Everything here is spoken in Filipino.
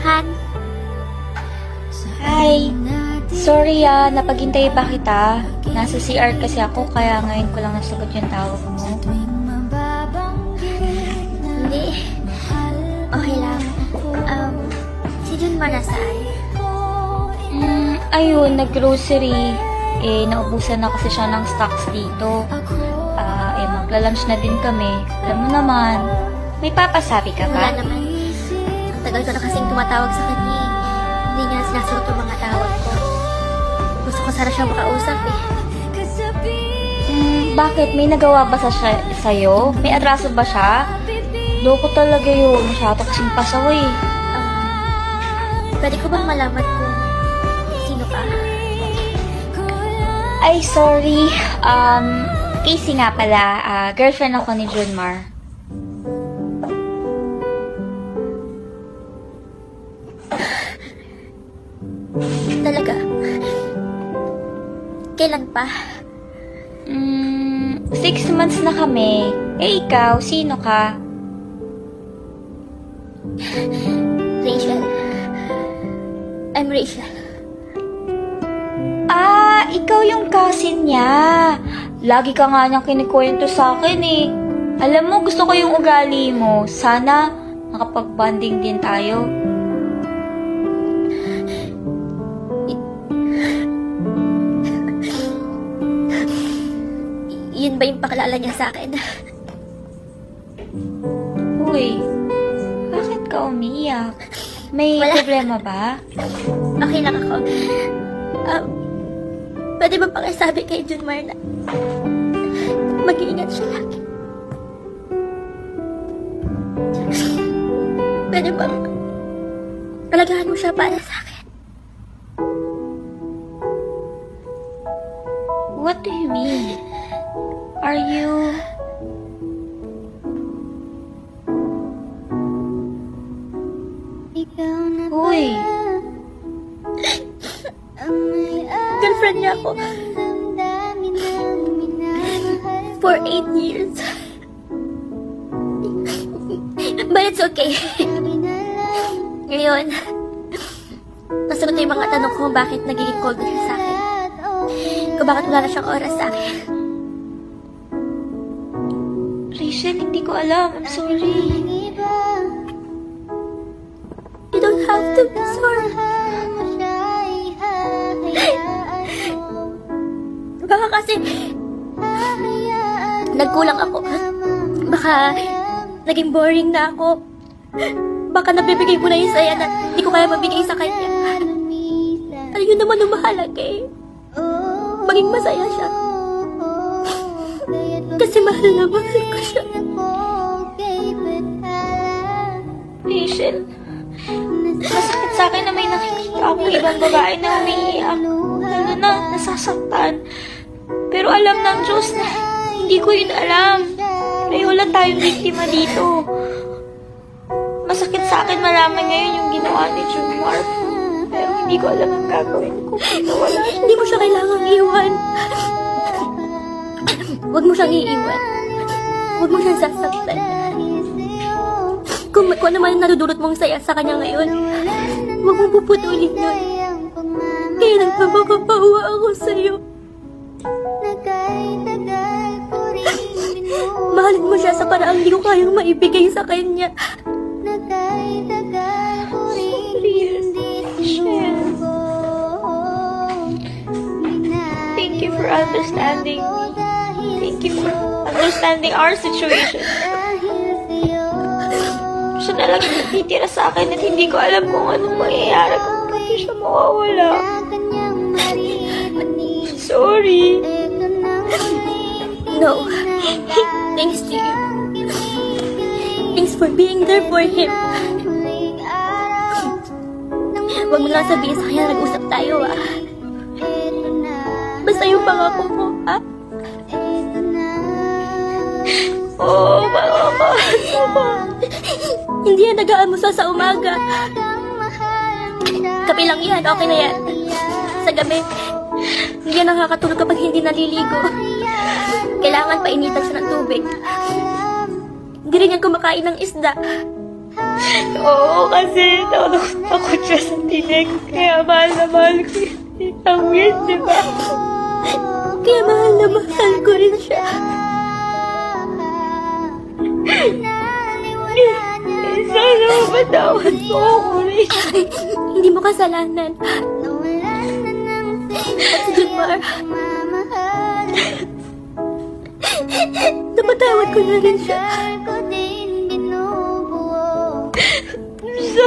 Han. Hi. Sorry napaghintay pa kita. Nasa CR kasi ako, kaya ngayon ko lang nasagot yung tawag mo. Hindi. Okay lang. Si Junmar nasaan? Ayun, nag-grocery. Naubusan na kasi siya ng stocks dito. Magla-lunch na din kami. Alam mo naman, may papasabi ka Wala ba? naman. Ang tagal ko na kasing tumatawag sa kanya eh. Hindi niya sinasagot yung mga tawag ko. Gusto ko sana siya makausap eh. Bakit? May nagawa ba sa'yo? May atraso ba siya? Loko talaga yun. Masyado kasing pasaway. Pwede ko bang malaman kung sino ka? Ay, sorry. Casey nga pala. Girlfriend ako ni Junmar. Talaga? Kailan pa? 6 months na kami. Ikaw, sino ka? Rachel. I'm Rachel. Ikaw yung cousin niya. Lagi ka nga niyang kinikwento sa akin eh. Alam mo, gusto ko yung ugali mo. Sana makapag-bonding din tayo. Yun ba yung pakilala niya sa akin? Uy, bakit ka umiyak? May Wala. problema ba? Okay lang ako. Pwede ba pakisabi kay Junmar na mag-iingat siya lagi? Pwede bang alagaan mo siya para sa akin? What do you mean? Are you... Uy, Girlfriend niya ako. For 8 years. But it's okay. Ngayon, nasagot na yung mga tanong ko kung bakit nagiging cold na siya sa akin. Kung bakit wala na siyang oras sa akin. Rachel, hindi ko alam. I'm sorry. You don't have to be sorry. Baka kasi nagkulang ako. Baka naging boring na ako. Baka nabibigay mo na yung saya na hindi ko kaya mabigay sa kanya. Ano yun naman ang mahalaga eh. Maging masaya siya. Kasi mahal na mahal ko siya. Rachel, masakit sa akin na may nakikita akong ibang babae na umiiyak. Lalo na, nasasaktan. Pero alam ng Diyos na hindi ko yun alam. Pareho lang tayong biktima dito. Masakit sa akin malaman ngayon yung ginawa ni Junmar. Pero hindi ko alam ang gagawin ko kung nawala siya. Hindi mo siya kailangang iwan. Huwag mo siyang iiwan. Huwag mo siyang sasaktan. Kung ano man ang nadudulot mong saya sa kanya ngayon, huwag mong puputulin yun. Kaya nagpapakapawa ako sa'yo. Mahalin mo siya sa paraang hindi ko kayang maibigay sa kanya. Thank you for understanding me. Thank you for understanding our situation. Siya na lang yung natitira sa akin at hindi ko alam kung anong mangyayari kung pati siya mawawala. Sorry. No. Thanks to you. Thanks for being there for him. Huwag mo lang sabihin sa kanya nag-usap tayo, Basta yung pangako mo, Oo, mama. Hindi yan nag-aamusa sa umaga. Kape lang yan, okay na yan. Sa gabi, hindi yan nakakatulog kapag hindi naliligo. Kailangan painitan siya ng tubig. Hindi rin yan kumakain ng isda. Oo, kasi takot siya sa tinig. Kaya mahal na mahal ko yun. Ang weird, di ba? Kaya mahal na mahal ko rin siya. Sana mapatawad mo ako rin. Hindi mo kasalanan. At si Junmar, napatawad ko na rin siya. So,